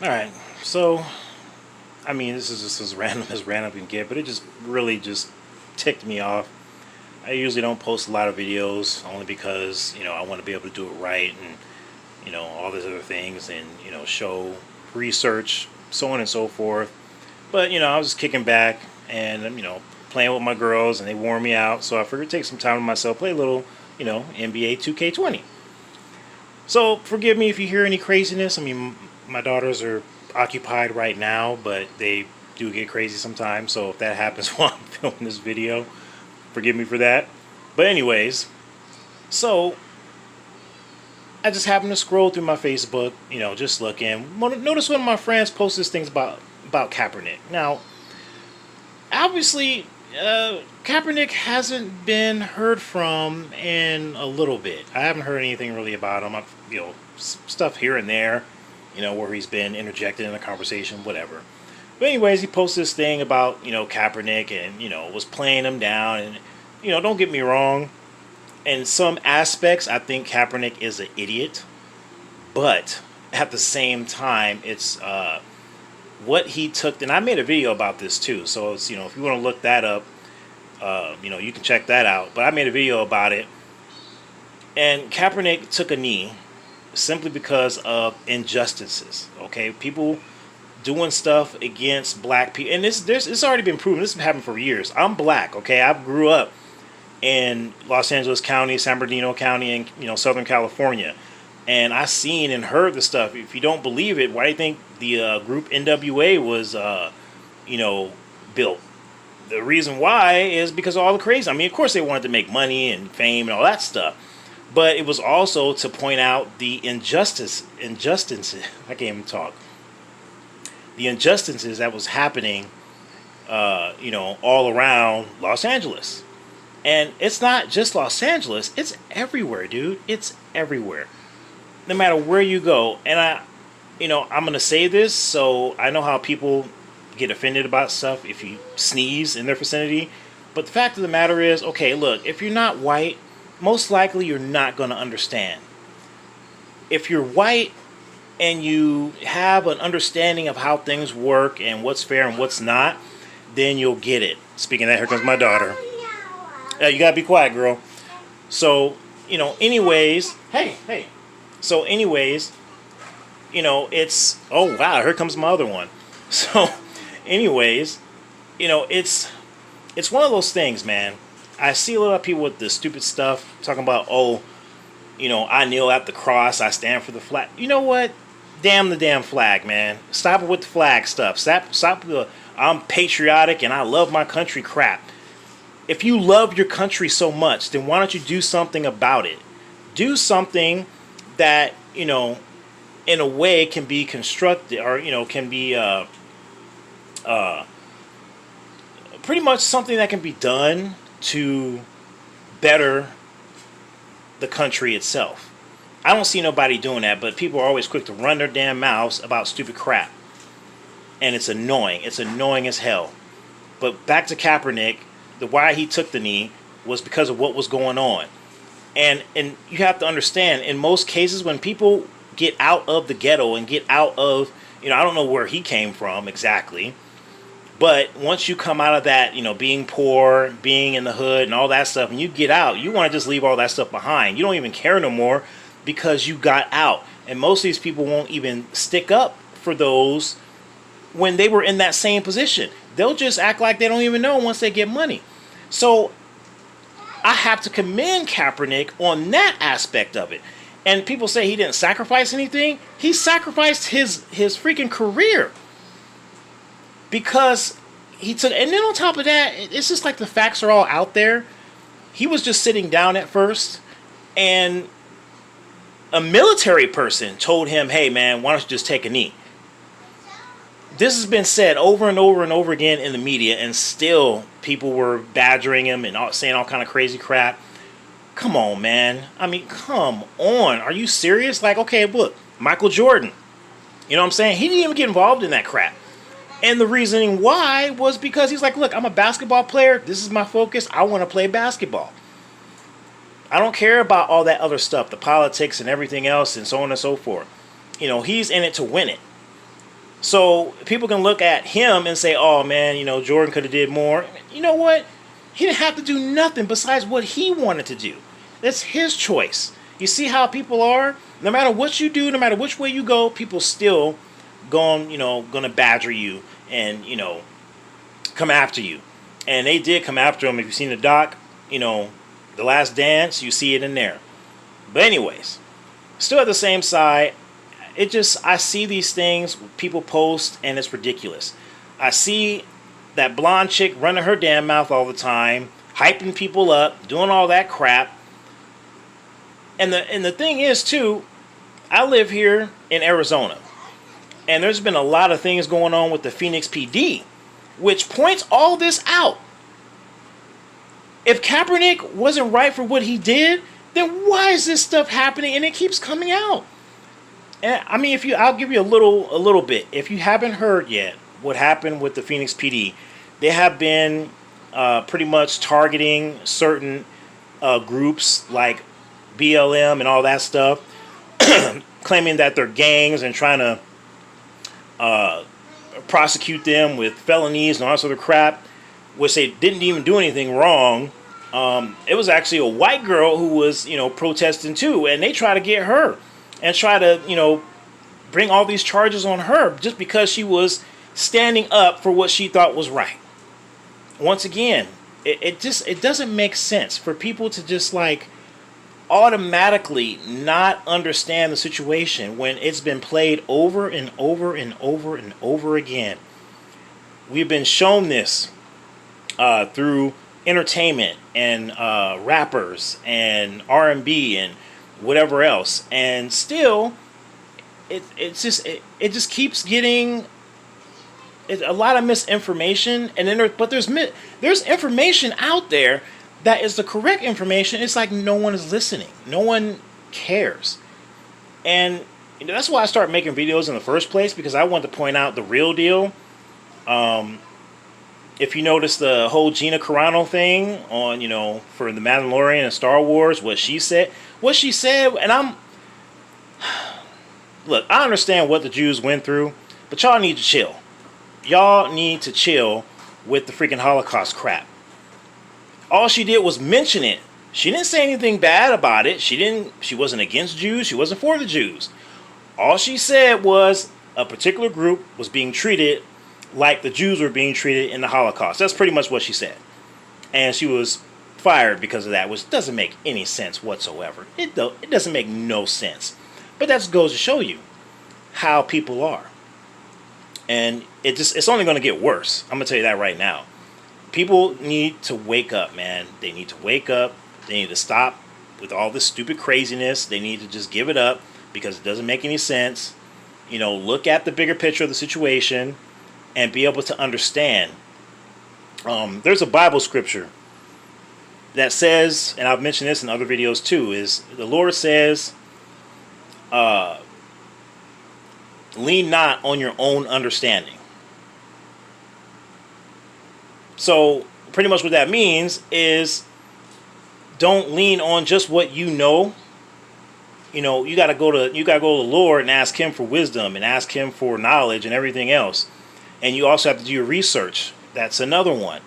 All right. So, I mean, this is just as random can get, but it just really just ticked me off. I usually don't post a lot of videos only because I want to be able to do it right and all these other things and show research, so on and so forth. But I was just kicking back and playing with my girls, and they wore me out. So I figured take some time to myself, play a little NBA 2K20. So forgive me if you hear any craziness. I mean, my daughters are occupied right now, but they do get crazy sometimes. So if that happens while I'm filming this video, forgive me for that. But anyways, so I just happened to scroll through my Facebook, just looking. Notice one of my friends posted things about Kaepernick. Now, obviously, Kaepernick hasn't been heard from in a little bit. I haven't heard anything really about him. Stuff here and there, where he's been interjected in a conversation, whatever. But anyways, he posted this thing about Kaepernick and was playing him down, and don't get me wrong. In some aspects, I think Kaepernick is an idiot, but at the same time, it's what he took. And I made a video about this too, so it's if you want to look that up, you can check that out. But I made a video about it, and Kaepernick took a knee simply because of injustices. Okay, people doing stuff against black people, and it's already been proven. This has been happening for years. I'm black. Okay, I grew up in Los Angeles County, San Bernardino County, and Southern California, and I seen and heard the stuff. If you don't believe it, why do you think the group NWA was built? The reason why is because of all the crazy. I mean, of course they wanted to make money and fame and all that stuff, but it was also to point out the injustices. I can't even talk. The injustices that was happening, all around Los Angeles. And it's not just Los Angeles, it's everywhere, dude. It's everywhere. No matter where you go. And I'm going to say this, so I know how people get offended about stuff if you sneeze in their vicinity. But the fact of the matter is, okay, look, if you're not white, most likely you're not going to understand. If you're white and you have an understanding of how things work and what's fair and what's not, then you'll get it. Speaking of that, here comes my daughter. You gotta be quiet, girl. So, anyways, hey. So, anyways, it's, oh wow, here comes my other one. So, anyways, it's one of those things, man. I see a lot of people with this stupid stuff talking about, I kneel at the cross, I stand for the flag. You know what? Damn the damn flag, man. Stop it with the flag stuff. Stop the I'm patriotic and I love my country crap. If you love your country so much, then why don't you do something about it? Do something that, in a way can be constructed or, can be pretty much something that can be done to better the country itself. I don't see nobody doing that, but people are always quick to run their damn mouths about stupid crap. And it's annoying. It's annoying as hell. But back to Kaepernick. The why he took the knee was because of what was going on. And you have to understand, in most cases, when people get out of the ghetto and get out of, I don't know where he came from exactly, but once you come out of that, being poor, being in the hood and all that stuff, and you get out, you want to just leave all that stuff behind. You don't even care no more because you got out. And most of these people won't even stick up for those when they were in that same position. They'll just act like they don't even know once they get money. So I have to commend Kaepernick on that aspect of it. And people say he didn't sacrifice anything. He sacrificed his freaking career. Because he took, and then on top of that, it's just like the facts are all out there. He was just sitting down at first, and a military person told him, hey man, why don't you just take a knee? This has been said over and over and over again in the media, and still people were badgering him and saying all kind of crazy crap. Come on, man. I mean, come on. Are you serious? Like, okay, look, Michael Jordan. You know what I'm saying? He didn't even get involved in that crap. And the reasoning why was because he's like, look, I'm a basketball player. This is my focus. I want to play basketball. I don't care about all that other stuff, the politics and everything else and so on and so forth. He's in it to win it. So people can look at him and say, "Oh man, Jordan could have did more." You know what? He didn't have to do nothing besides what he wanted to do. That's his choice. You see how people are? No matter what you do, no matter which way you go, people still gonna badger you and come after you. And they did come after him. If you've seen the doc, The Last Dance, you see it in there. But anyways, still at the same side, I see these things people post and it's ridiculous. I see that blonde chick running her damn mouth all the time, hyping people up, doing all that crap. And the thing is too, I live here in Arizona, and there's been a lot of things going on with the Phoenix PD, which points all this out. If Kaepernick wasn't right for what he did, then why is this stuff happening and it keeps coming out? And I mean, I'll give you a little bit. If you haven't heard yet what happened with the Phoenix PD, they have been pretty much targeting certain groups like BLM and all that stuff, claiming that they're gangs and trying to prosecute them with felonies and all that sort of crap, which they didn't even do anything wrong. It was actually a white girl who was, protesting too, and they try to get her and try to, bring all these charges on her just because she was standing up for what she thought was right. Once again, it doesn't make sense for people to just automatically not understand the situation when it's been played over and over and over and over again. We've been shown this through entertainment and rappers and R&B and whatever else, and still it just keeps getting a lot of misinformation. And then there's information out there that is the correct information. It's like no one is listening, no one cares. And that's why I started making videos in the first place, because I wanted to point out the real deal. If you notice the whole Gina Carano thing on, for the Mandalorian and Star Wars, what she said, and look, I understand what the Jews went through, but y'all need to chill. Y'all need to chill with the freaking Holocaust crap. All she did was mention it. She didn't say anything bad about it. She wasn't against Jews. She wasn't for the Jews. All she said was a particular group was being treated like the Jews were being treated in the Holocaust. That's pretty much what she said. And she was fired because of that, which doesn't make any sense whatsoever. It doesn't make no sense. But that goes to show you how people are. And it's only going to get worse. I'm going to tell you that right now. People need to wake up, man. They need to wake up. They need to stop with all this stupid craziness. They need to just give it up because it doesn't make any sense. Look at the bigger picture of the situation and be able to understand. There's a Bible scripture that says, and I've mentioned this in other videos too, is the Lord says, lean not on your own understanding. So pretty much what that means is don't lean on just what you know. You gotta go to the Lord and ask Him for wisdom and ask Him for knowledge and everything else. And you also have to do your research. That's another one.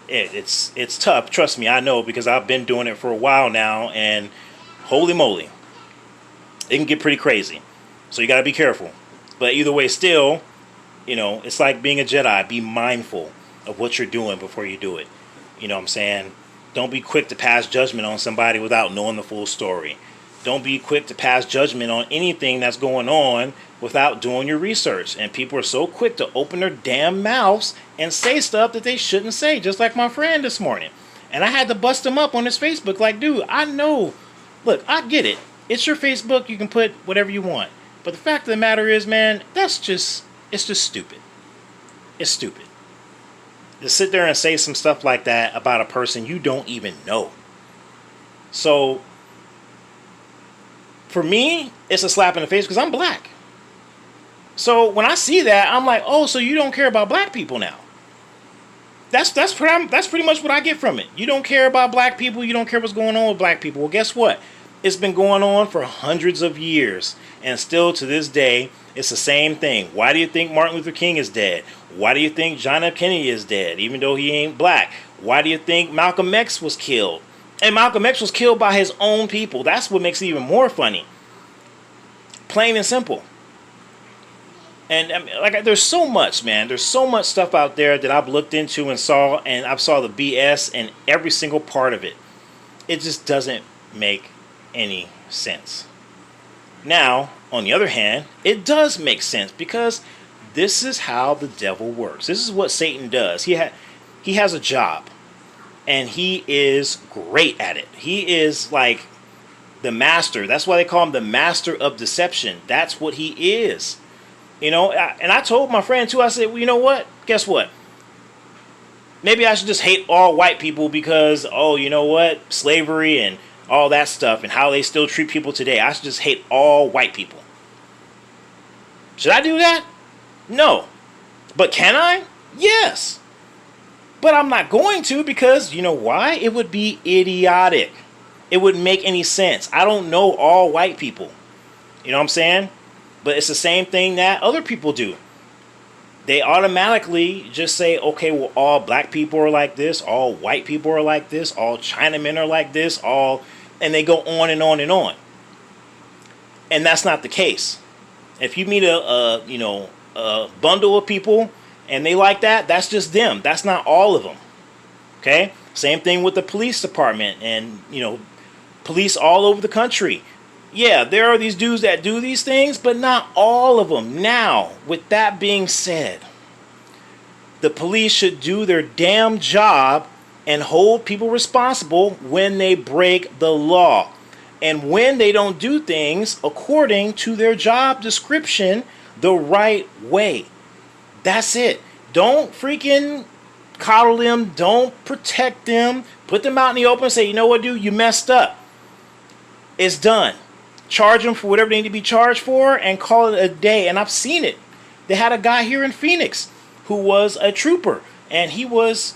It's tough. Trust me, I know, because I've been doing it for a while now, and holy moly, it can get pretty crazy. So you got to be careful. But either way, still, it's like being a Jedi. Be mindful of what you're doing before you do it. You know what I'm saying? Don't be quick to pass judgment on somebody without knowing the full story. Don't be quick to pass judgment on anything that's going on without doing your research. And people are so quick to open their damn mouths and say stuff that they shouldn't say, just like my friend this morning. And I had to bust him up on his Facebook like, dude, I know. Look, I get it. It's your Facebook. You can put whatever you want. But the fact of the matter is, man, it's just stupid. It's stupid. To sit there and say some stuff like that about a person you don't even know. So, for me, it's a slap in the face because I'm black. So when I see that, I'm like, oh, so you don't care about black people now? That's pretty much what I get from it. You don't care about black people. You don't care what's going on with black people. Well, guess what? It's been going on for hundreds of years, and still to this day, it's the same thing. Why do you think Martin Luther King is dead? Why do you think John F. Kennedy is dead, even though he ain't black? Why do you think Malcolm X was killed? And Malcolm X was killed by his own people. That's what makes it even more funny. Plain and simple. And I mean, like, there's so much, man. There's so much stuff out there that I've looked into and saw, and I've saw the BS in every single part of it. It just doesn't make any sense. Now, on the other hand, it does make sense, because this is how the devil works. This is what Satan does. He has a job, and he is great at it. He is like the master. That's why they call him the master of deception. That's what he is. You know, and I told my friend too, I said, well, you know what? Guess what? Maybe I should just hate all white people because, oh, you know what? Slavery and all that stuff and how they still treat people today. I should just hate all white people. Should I do that? No. But can I? Yes. But I'm not going to, because you know why? It would be idiotic. It wouldn't make any sense. I don't know all white people. You know what I'm saying? But it's the same thing that other people do. They automatically just say, okay, well, all black people are like this, all white people are like this, all Chinamen are like this, and they go on and on and on. And that's not the case. If you meet a bundle of people and they like that, that's just them. That's not all of them. Okay? Same thing with the police department and, police all over the country. Yeah, there are these dudes that do these things, but not all of them. Now, with that being said, the police should do their damn job and hold people responsible when they break the law. And when they don't do things according to their job description the right way. That's it. Don't freaking coddle them. Don't protect them. Put them out in the open and say, you know what, dude, you messed up. It's done. Charge them for whatever they need to be charged for and call it a day. And I've seen it. They had a guy here in Phoenix who was a trooper, and he was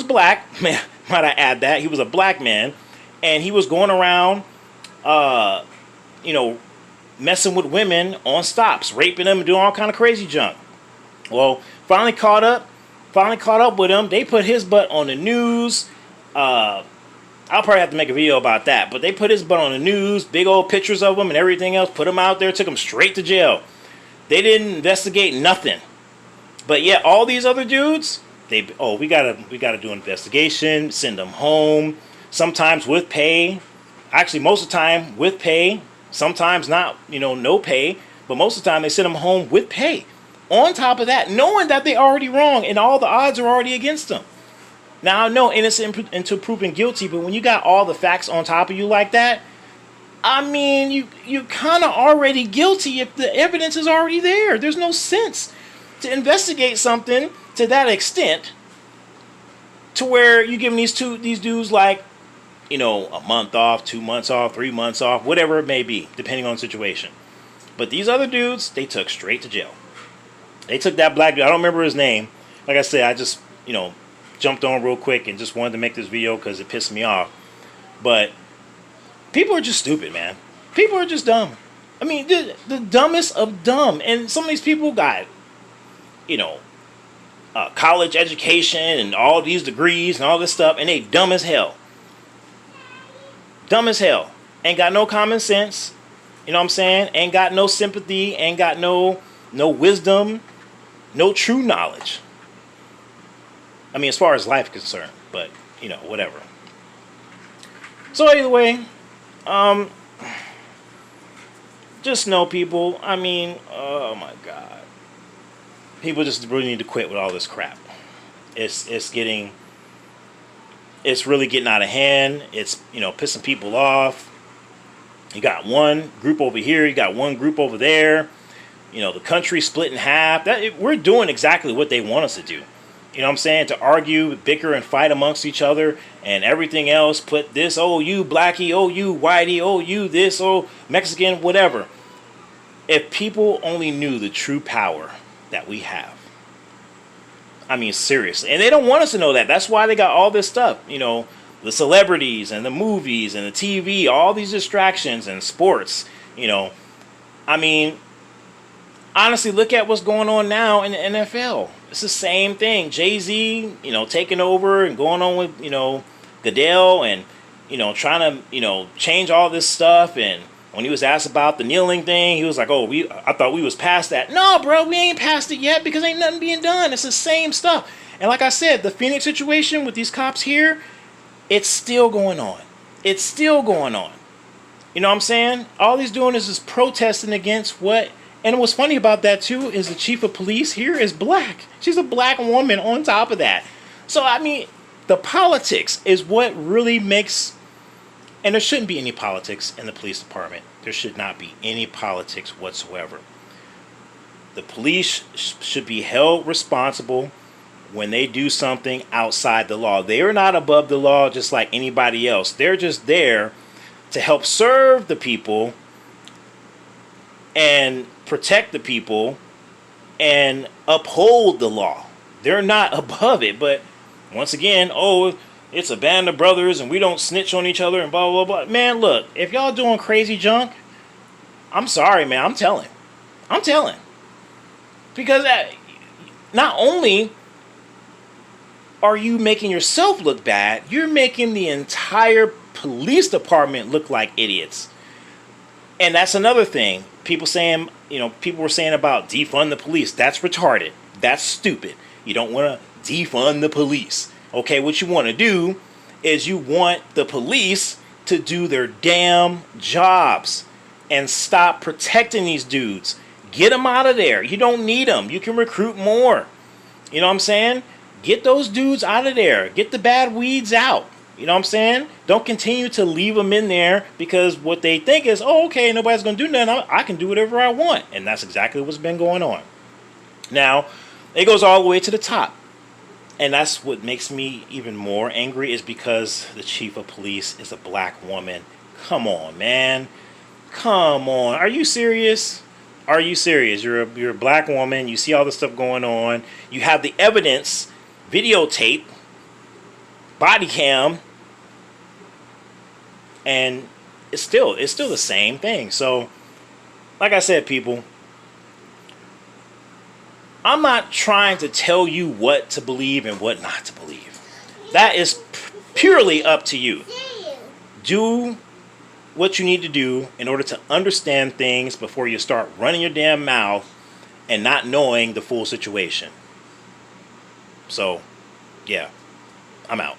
black. Man, might I add that? He was a black man, and he was going around, messing with women on stops, raping them and doing all kind of crazy junk. Well, finally caught up with him. They put his butt on the news. I'll probably have to make a video about that. But they put his butt on the news, big old pictures of him and everything else, put him out there, took him straight to jail. They didn't investigate nothing. But yet all these other dudes, we gotta do an investigation, send them home, sometimes with pay. Actually, most of the time with pay, sometimes not, no pay, but most of the time they send them home with pay. On top of that, knowing that they're already wrong and all the odds are already against them. Now, I know innocent until proven guilty, but when you got all the facts on top of you like that, I mean, you kind of already guilty if the evidence is already there. There's no sense to investigate something to that extent to where you're giving these dudes like, a month off, 2 months off, 3 months off, whatever it may be, depending on the situation. But these other dudes, they took straight to jail. They took that black dude. I don't remember his name. Like I said, I just, jumped on real quick and just wanted to make this video because it pissed me off. But people are just stupid, man. People are just dumb. I mean, the dumbest of dumb. And some of these people got, college education and all these degrees and all this stuff, and they dumb as hell. Dumb as hell. Ain't got no common sense. You know what I'm saying? Ain't got no sympathy. Ain't got no wisdom. No true knowledge. I mean, as far as life is concerned, but, whatever. So, either way, just know, people, I mean, oh my God. People just really need to quit with all this crap. It's really getting out of hand. It's, pissing people off. You got one group over here, you got one group over there. The country split in half. We're doing exactly what they want us to do. You know what I'm saying? To argue, bicker, and fight amongst each other and everything else. Put this, oh, you blackie, oh, you whitey, oh, you this, oh, Mexican, whatever. If people only knew the true power that we have. I mean, seriously. And they don't want us to know that. That's why they got all this stuff. the celebrities and the movies and the TV, all these distractions and sports, I mean, honestly, look at what's going on now in the NFL. It's the same thing. Jay-Z, taking over and going on with, Goodell and, trying to, change all this stuff. And when he was asked about the kneeling thing, he was like, I thought we was past that. No, bro, we ain't past it yet because ain't nothing being done. It's the same stuff. And like I said, the Phoenix situation with these cops here, it's still going on. It's still going on. You know what I'm saying? All he's doing is just protesting against what. And what's funny about that, too, is the chief of police here is black. She's a black woman on top of that. So, I mean, the politics is what really makes... And there shouldn't be any politics in the police department. There should not be any politics whatsoever. The police should be held responsible when they do something outside the law. They are not above the law just like anybody else. They're just there to help serve the people and protect the people and uphold the law. They're not above it. But once again, it's a band of brothers and we don't snitch on each other and blah, blah, blah. Man, look, if y'all doing crazy junk, I'm sorry, man. I'm telling. Because not only are you making yourself look bad, you're making the entire police department look like idiots. And that's another thing. People were saying about defund the police. That's retarded. That's stupid. You don't want to defund the police. Okay, what you want to do is you want the police to do their damn jobs and stop protecting these dudes. Get them out of there. You don't need them. You can recruit more. You know what I'm saying? Get those dudes out of there. Get the bad weeds out. You know what I'm saying? Don't continue to leave them in there because what they think is, okay, nobody's going to do nothing. I can do whatever I want. And that's exactly what's been going on. Now, it goes all the way to the top. And that's what makes me even more angry is because the chief of police is a black woman. Come on, man. Come on. Are you serious? Are you serious? You're a black woman. You see all this stuff going on. You have the evidence, videotape, body cam, and it's still the same thing. So, like I said, people, I'm not trying to tell you what to believe and what not to believe. That is purely up to you. Do what you need to do in order to understand things before you start running your damn mouth and not knowing the full situation. So, yeah, I'm out.